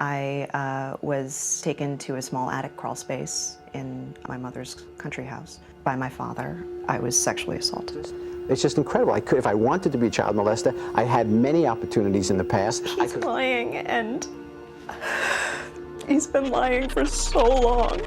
I was taken to a small attic crawl space in my mother's country house by my father. I was sexually assaulted. It's just incredible. I could, if I wanted to be a child molester, I had many opportunities in the past. He's lying, and he's been lying for so long.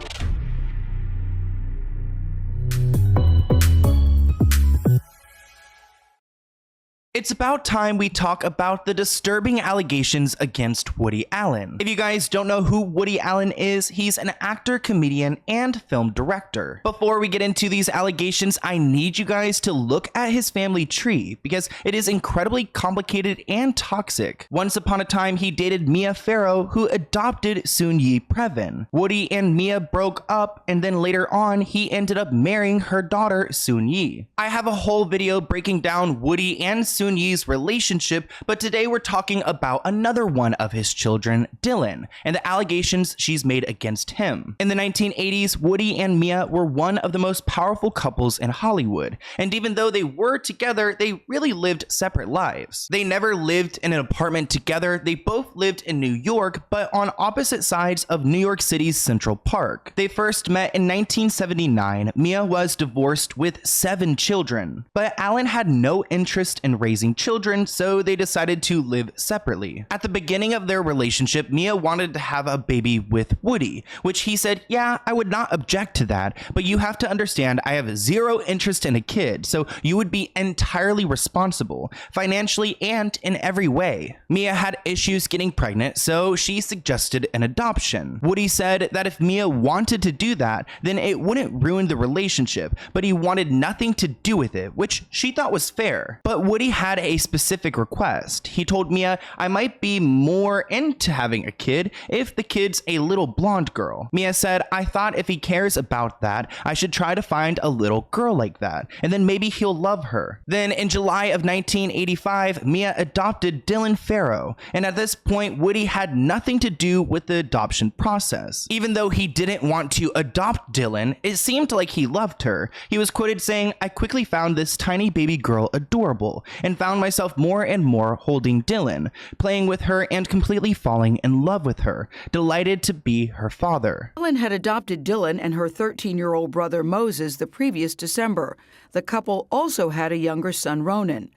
It's about time we talk about the disturbing allegations against Woody Allen. If you guys don't know who Woody Allen is, he's an actor, comedian, and film director. Before we get into these allegations, I need you guys to look at his family tree because it is incredibly complicated and toxic. Once upon a time, he dated Mia Farrow, who adopted Soon-Yi Previn. Woody and Mia broke up, and then later on, he ended up marrying her daughter, Soon-Yi. I have a whole video breaking down Woody and Soon-Yi's relationship, but today we're talking about another one of his children, Dylan, and the allegations she's made against him. In the 1980s, Woody and Mia were one of the most powerful couples in Hollywood, and even though they were together, they really lived separate lives. They never lived in an apartment together. They both lived in New York, but on opposite sides of New York City's Central Park. They first met in 1979. Mia was divorced with 7 children, but Allen had no interest in raising children, so they decided to live separately. At the beginning of their relationship, Mia wanted to have a baby with Woody, which he said, yeah, I would not object to that, but you have to understand I have zero interest in a kid, so you would be entirely responsible, financially and in every way. Mia had issues getting pregnant, so she suggested an adoption. Woody said that if Mia wanted to do that, then it wouldn't ruin the relationship, but he wanted nothing to do with it, which she thought was fair. But Woody had a specific request. He told Mia, I might be more into having a kid if the kid's a little blonde girl. Mia said, I thought if he cares about that, I should try to find a little girl like that, and then maybe he'll love her. Then in July of 1985, Mia adopted Dylan Farrow, and at this point, Woody had nothing to do with the adoption process. Even though he didn't want to adopt Dylan, it seemed like he loved her. He was quoted saying, I quickly found this tiny baby girl adorable, and found myself more and more holding Dylan, playing with her and completely falling in love with her, delighted to be her father. Allen had adopted Dylan and her 13-year-old brother Moses the previous December. The couple also had a younger son, Ronan.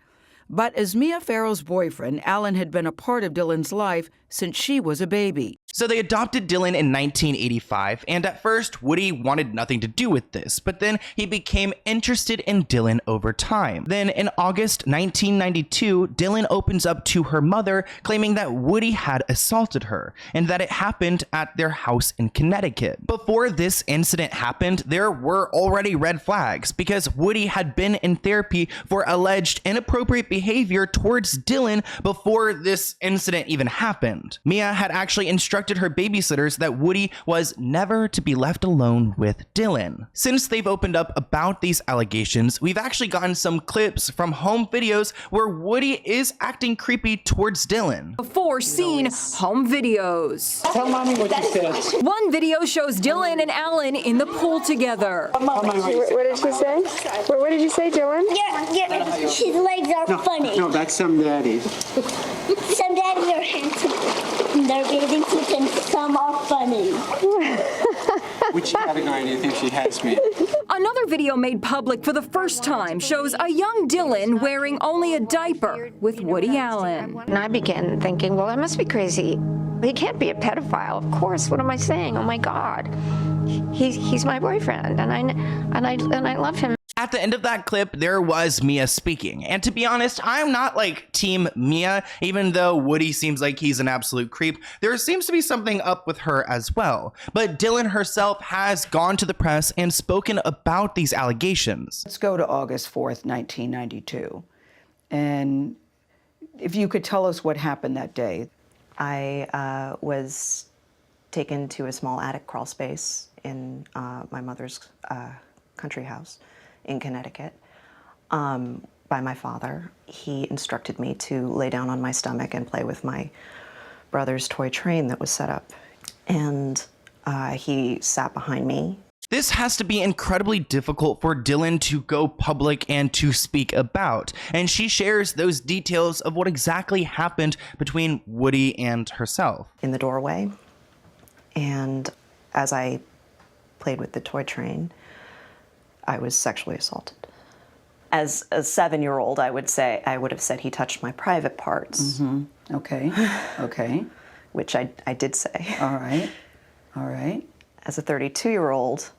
But as Mia Farrow's boyfriend, Allen had been a part of Dylan's life since she was a baby. So they adopted Dylan in 1985, and at first, Woody wanted nothing to do with this, but then he became interested in Dylan over time. Then in August 1992, Dylan opens up to her mother, claiming that Woody had assaulted her, and that it happened at their house in Connecticut. Before this incident happened, there were already red flags, because Woody had been in therapy for alleged inappropriate behavior towards Dylan before this incident even happened. Mia had actually instructed her babysitters that Woody was never to be left alone with Dylan. Since they've opened up about these allegations, we've actually gotten some clips from home videos where Woody is acting creepy towards Dylan. Before seen home videos. Tell mommy what you said. One video shows Dylan and Allen in the pool together. What did she say? What did you say, Dylan? Yeah, his legs are funny. No, that's some daddies. Some daddies are handsome. They're bathing suits and some are funny. Which category do you think she has me? Another video made public for the first time shows a young Dylan wearing only a diaper with Woody Allen. And I began thinking, well, I must be crazy. He can't be a pedophile, of course. What am I saying? Oh my God, he's my boyfriend, and I love him. At the end of that clip, there was Mia speaking. And to be honest, I'm not like team Mia, even though Woody seems like he's an absolute creep. There seems to be something up with her as well. But Dylan herself has gone to the press and spoken about these allegations. Let's go to August 4th, 1992. And if you could tell us what happened that day. I was taken to a small attic crawl space in my mother's country house in Connecticut by my father. He instructed me to lay down on my stomach and play with my brother's toy train that was set up. And he sat behind me. This has to be incredibly difficult for Dylan to go public and to speak about, and she shares those details of what exactly happened between Woody and herself. In the doorway, and as I played with the toy train, I was sexually assaulted. As a 7-year-old, I would have said he touched my private parts. Mm-hmm. Okay. Which I did say. All right. As a 32-year-old,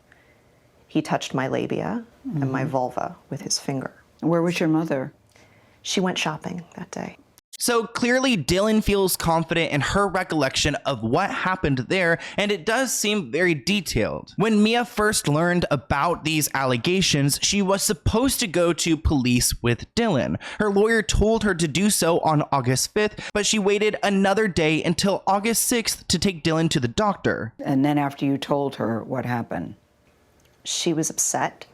he touched my labia and my vulva with his finger. Where was your mother? She went shopping that day. So clearly Dylan feels confident in her recollection of what happened there, and it does seem very detailed. When Mia first learned about these allegations, she was supposed to go to police with Dylan. Her lawyer told her to do so on August 5th, but she waited another day until August 6th to take Dylan to the doctor. And then after you told her, what happened? She was upset.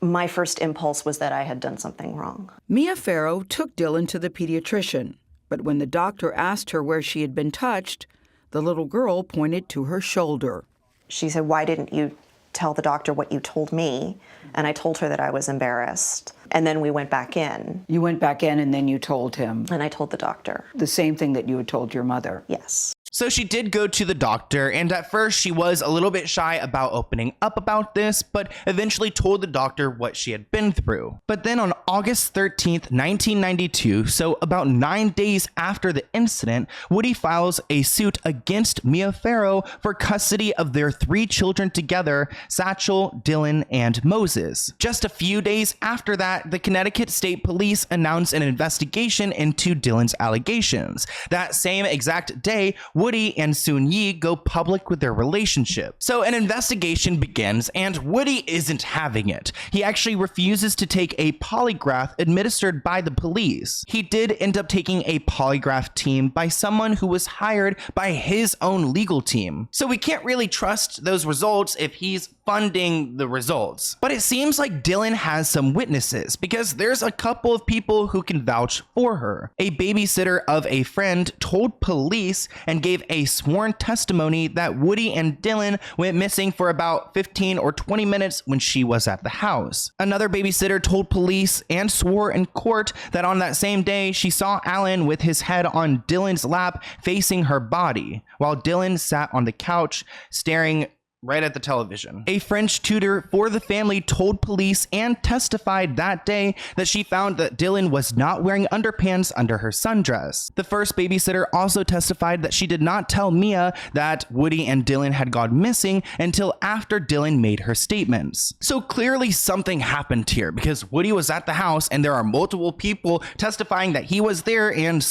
My first impulse was that I had done something wrong. Mia Farrow took Dylan to the pediatrician, but when the doctor asked her where she had been touched, the little girl pointed to her shoulder. She said, "Why didn't you tell the doctor what you told me?" And I told her that I was embarrassed. And then we went back in. You went back in and then you told him? And I told the doctor. The same thing that you had told your mother? Yes. So she did go to the doctor, and at first she was a little bit shy about opening up about this, but eventually told the doctor what she had been through. But then on August 13th, 1992, so about 9 days after the incident, Woody files a suit against Mia Farrow for custody of their 3 children together, Satchel, Dylan, and Moses. Just a few days after that, the Connecticut State Police announced an investigation into Dylan's allegations. That same exact day, Woody and Soon-Yi go public with their relationship. So an investigation begins, and Woody isn't having it. He actually refuses to take a polygraph administered by the police. He did end up taking a polygraph team by someone who was hired by his own legal team. So we can't really trust those results if he's funding the results. But it seems like Dylan has some witnesses, because there's a couple of people who can vouch for her. A babysitter of a friend told police and gave a sworn testimony that Woody and Dylan went missing for about 15 or 20 minutes when she was at the house. Another babysitter told police and swore in court that on that same day she saw Alan with his head on Dylan's lap facing her body, while Dylan sat on the couch staring right at the television. A French tutor for the family told police and testified that day that she found that Dylan was not wearing underpants under her sundress. The first babysitter also testified that she did not tell Mia that Woody and Dylan had gone missing until after Dylan made her statements. So clearly something happened here, because Woody was at the house and there are multiple people testifying that he was there, and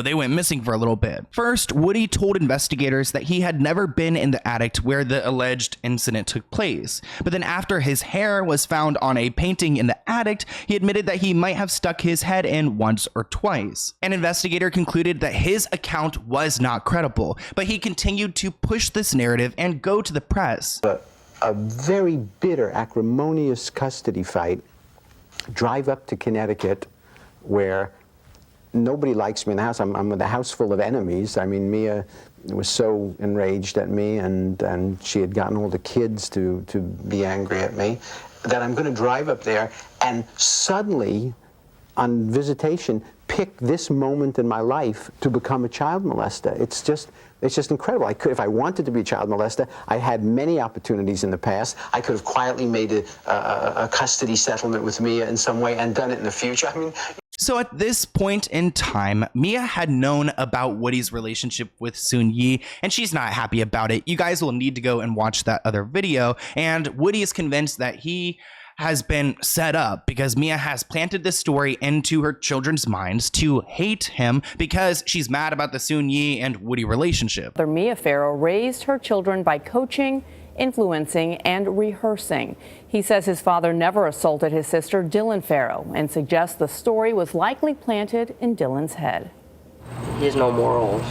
they went missing for a little bit. First, Woody told investigators that he had never been in the attic where the alleged incident took place. But then after his hair was found on a painting in the attic, he admitted that he might have stuck his head in once or twice. An investigator concluded that his account was not credible, but he continued to push this narrative and go to the press. A very bitter, acrimonious custody fight, drive up to Connecticut, where nobody likes me in the house. I'm with a house full of enemies. I mean, Mia was so enraged at me, and she had gotten all the kids to be angry at me, that I'm going to drive up there and suddenly, on visitation, pick this moment in my life to become a child molester. It's just incredible. If I wanted to be a child molester, I had many opportunities in the past. I could have quietly made a custody settlement with Mia in some way and done it in the future. I mean. So at this point in time, Mia had known about Woody's relationship with Soon-Yi, and she's not happy about it. You guys will need to go and watch that other video, and Woody is convinced that he has been set up because Mia has planted this story into her children's minds to hate him because she's mad about the Soon-Yi and Woody relationship. Mia Farrow raised her children by coaching, influencing, and rehearsing. He says his father never assaulted his sister, Dylan Farrow, and suggests the story was likely planted in Dylan's head. There's no morals.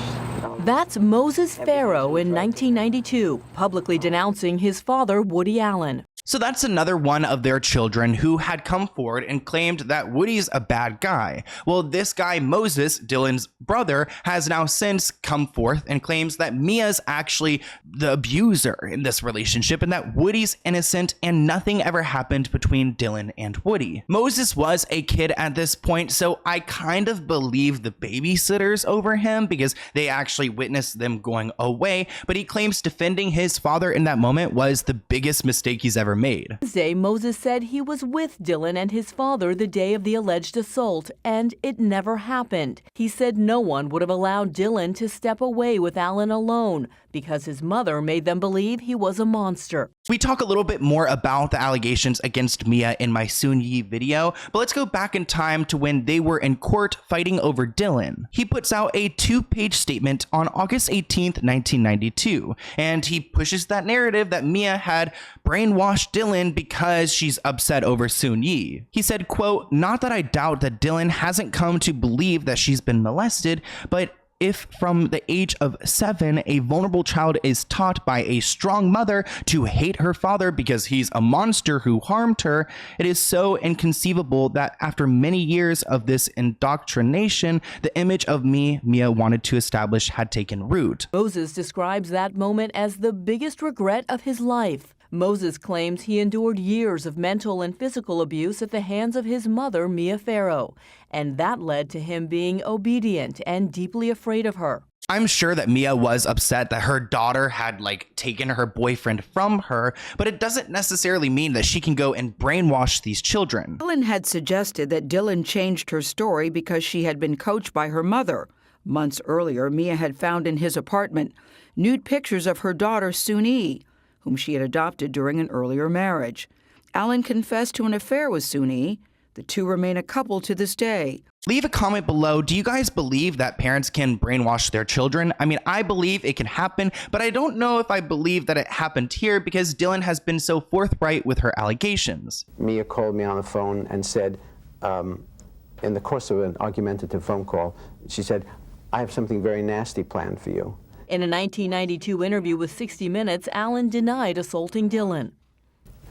That's Moses Farrow in 1992, publicly denouncing his father, Woody Allen. So that's another one of their children who had come forward and claimed that Woody's a bad guy. Well, this guy, Moses, Dylan's brother, has now since come forth and claims that Mia's actually the abuser in this relationship and that Woody's innocent and nothing ever happened between Dylan and Woody. Moses was a kid at this point, so I kind of believe the babysitters over him because they actually witnessed them going away, but he claims defending his father in that moment was the biggest mistake he's ever made. Wednesday, Moses said he was with Dylan and his father the day of the alleged assault, and it never happened. He said no one would have allowed Dylan to step away with Allen alone because his mother made them believe he was a monster. We talk a little bit more about the allegations against Mia in my Soon Yi video, but let's go back in time to when they were in court fighting over Dylan. He puts out a 2-page statement on August 18th, 1992, and he pushes that narrative that Mia had brainwashed Dylan because she's upset over Soon Yi. He said, quote, "Not that I doubt that Dylan hasn't come to believe that she's been molested, but if from the age of 7, a vulnerable child is taught by a strong mother to hate her father because he's a monster who harmed her, it is so inconceivable that after many years of this indoctrination, the image of me Mia wanted to establish had taken root." Moses describes that moment as the biggest regret of his life. Moses claims he endured years of mental and physical abuse at the hands of his mother, Mia Farrow, and that led to him being obedient and deeply afraid of her. I'm sure that Mia was upset that her daughter had taken her boyfriend from her, but it doesn't necessarily mean that she can go and brainwash these children. Ellen had suggested that Dylan changed her story because she had been coached by her mother. Months earlier, Mia had found in his apartment nude pictures of her daughter, Soon Yi, whom she had adopted during an earlier marriage. Allen confessed to an affair with Soon Yi. The two remain a couple to this day. Leave a comment below. Do you guys believe that parents can brainwash their children? I mean, I believe it can happen, but I don't know if I believe that it happened here because Dylan has been so forthright with her allegations. Mia called me on the phone and said, in the course of an argumentative phone call, she said, "I have something very nasty planned for you." In a 1992 interview with 60 Minutes, Allen denied assaulting Dylan.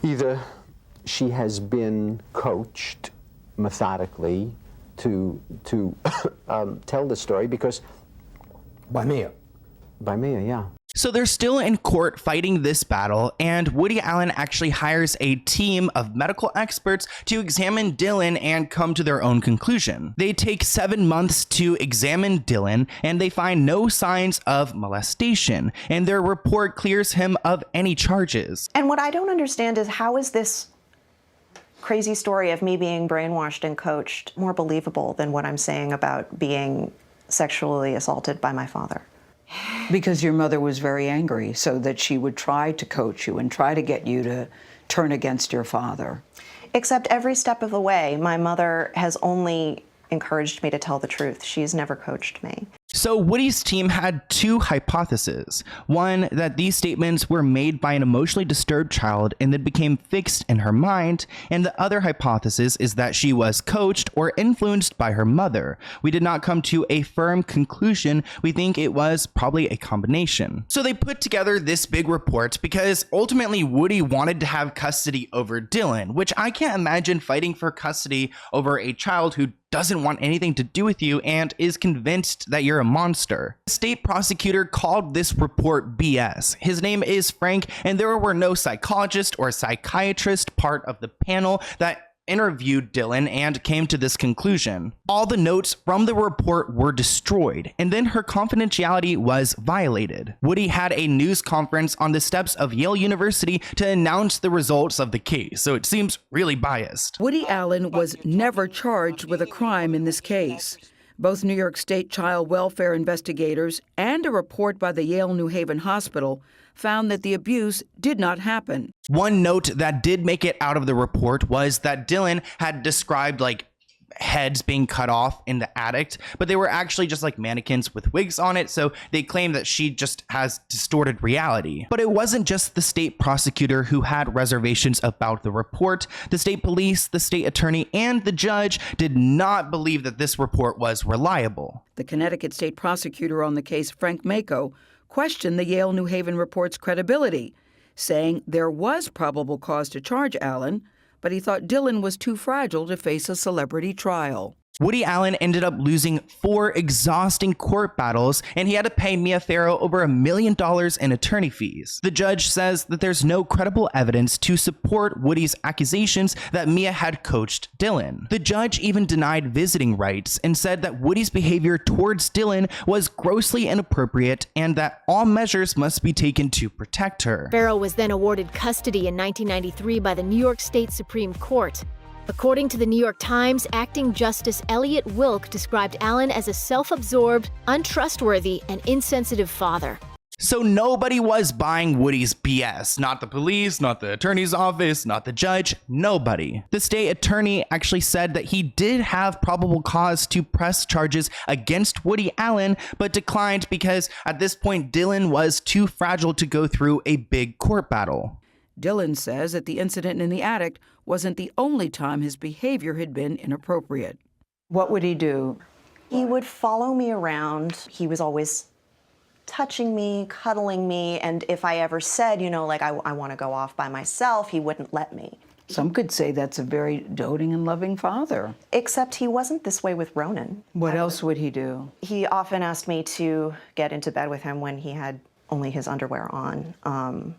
Either she has been coached methodically to tell the story because... By Mia. By Mia, yeah. So they're still in court fighting this battle, and Woody Allen actually hires a team of medical experts to examine Dylan and come to their own conclusion. They take 7 months to examine Dylan, and they find no signs of molestation, and their report clears him of any charges. And what I don't understand is how is this crazy story of me being brainwashed and coached more believable than what I'm saying about being sexually assaulted by my father? Because your mother was very angry, so that she would try to coach you and try to get you to turn against your father. Except every step of the way, my mother has only encouraged me to tell the truth. She's never coached me. So Woody's team had 2 hypotheses. One, that these statements were made by an emotionally disturbed child and then became fixed in her mind. And the other hypothesis is that she was coached or influenced by her mother. We did not come to a firm conclusion. We think it was probably a combination. So they put together this big report because ultimately Woody wanted to have custody over Dylan, which I can't imagine fighting for custody over a child who doesn't want anything to do with you and is convinced that you're a monster. The state prosecutor called this report BS. His name is Frank, and there were no psychologist or psychiatrist part of the panel that interviewed Dylan and came to this conclusion. All the notes from the report were destroyed, and then her confidentiality was violated. Woody had a news conference on the steps of Yale University to announce the results of the case, so it seems really biased. Woody Allen was never charged with a crime in this case. Both New York State child welfare investigators and a report by the Yale New Haven Hospital found that the abuse did not happen. One note that did make it out of the report was that Dylan had described heads being cut off in the attic, but they were actually just mannequins with wigs on it, so they claim that she just has distorted reality. But it wasn't just the state prosecutor who had reservations about the report. The state police, the state attorney, and the judge did not believe that this report was reliable. The Connecticut state prosecutor on the case, Frank Mako, questioned the Yale New Haven report's credibility, saying there was probable cause to charge Allen, but he thought Dylan was too fragile to face a celebrity trial. Woody Allen ended up losing 4 exhausting court battles, and he had to pay Mia Farrow over $1 million in attorney fees. The judge says that there's no credible evidence to support Woody's accusations that Mia had coached Dylan. The judge even denied visiting rights and said that Woody's behavior towards Dylan was grossly inappropriate and that all measures must be taken to protect her. Farrow was then awarded custody in 1993 by the New York State Supreme Court. According to the New York Times, acting Justice Elliot Wilk described Allen as a self-absorbed, untrustworthy, and insensitive father. So nobody was buying Woody's BS. Not the police, not the attorney's office, not the judge, nobody. The state attorney actually said that he did have probable cause to press charges against Woody Allen, but declined because at this point Dylan was too fragile to go through a big court battle. Dylan says that the incident in the attic wasn't the only time his behavior had been inappropriate. What would he do? He would follow me around. He was always touching me, cuddling me, and if I ever said, you know, like I want to go off by myself, he wouldn't let me. Some could say that's a very doting and loving father. Except he wasn't this way with Ronan. What else would he do? He often asked me to get into bed with him when he had only his underwear on.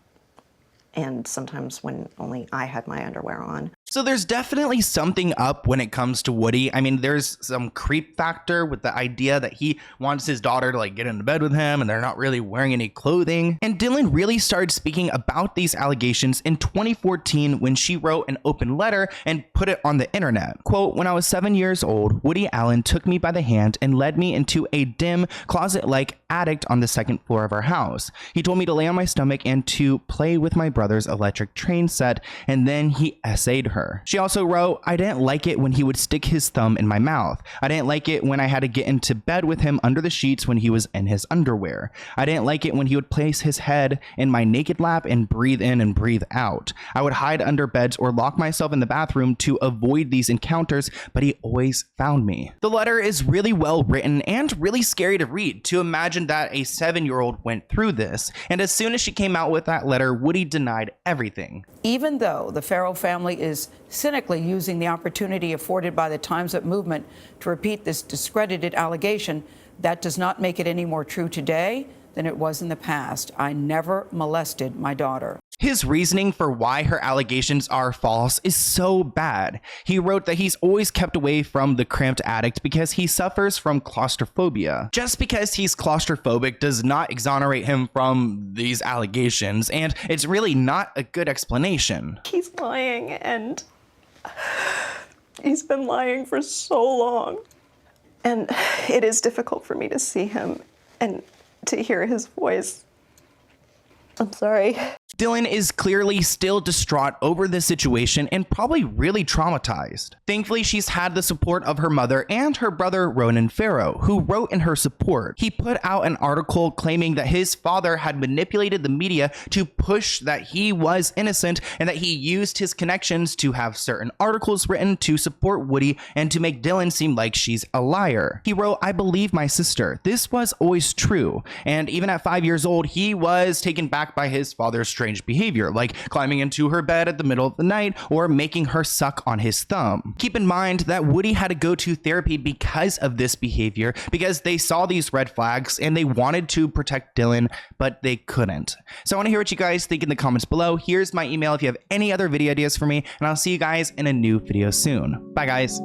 And sometimes when only I had my underwear on. So there's definitely something up when it comes to Woody. I mean, there's some creep factor with the idea that he wants his daughter to like get into bed with him and they're not really wearing any clothing. And Dylan really started speaking about these allegations in 2014 when she wrote an open letter and put it on the internet. Quote, "When I was 7 years old, Woody Allen took me by the hand and led me into a dim closet-like attic on the second floor of our house. He told me to lay on my stomach and to play with my brother's electric train set, and then he essayed her. She also wrote, "I didn't like it when he would stick his thumb in my mouth. I didn't like it when I had to get into bed with him under the sheets when he was in his underwear. I didn't like it when he would place his head in my naked lap and breathe in and breathe out. I would hide under beds or lock myself in the bathroom to avoid these encounters, but he always found me." The letter is really well written and really scary to read, to imagine that a 7-year-old went through this. And as soon as she came out with that letter, Woody denied everything. Even though the Farrow family is cynically using the opportunity afforded by the Time's Up movement to repeat this discredited allegation, that does not make it any more true today than it was in the past. I never molested my daughter. His reasoning for why her allegations are false is so bad. He wrote that he's always kept away from the cramped attic because he suffers from claustrophobia. Just because he's claustrophobic does not exonerate him from these allegations, and it's really not a good explanation. He's lying, and he's been lying for so long. And it is difficult for me to see him and to hear his voice. I'm sorry. Dylan is clearly still distraught over this situation and probably really traumatized. Thankfully, she's had the support of her mother and her brother Ronan Farrow, who wrote in her support. He put out an article claiming that his father had manipulated the media to push that he was innocent and that he used his connections to have certain articles written to support Woody and to make Dylan seem like she's a liar. He wrote, "I believe my sister. This was always true." And even at 5 years old, he was taken back by his father's strange behavior, like climbing into her bed at the middle of the night or making her suck on his thumb. Keep in mind that Woody had to go to therapy because of this behavior, because they saw these red flags and they wanted to protect Dylan, but they couldn't. So I want to hear what you guys think in the comments below. Here's my email if you have any other video ideas for me, and I'll see you guys in a new video soon. Bye, guys.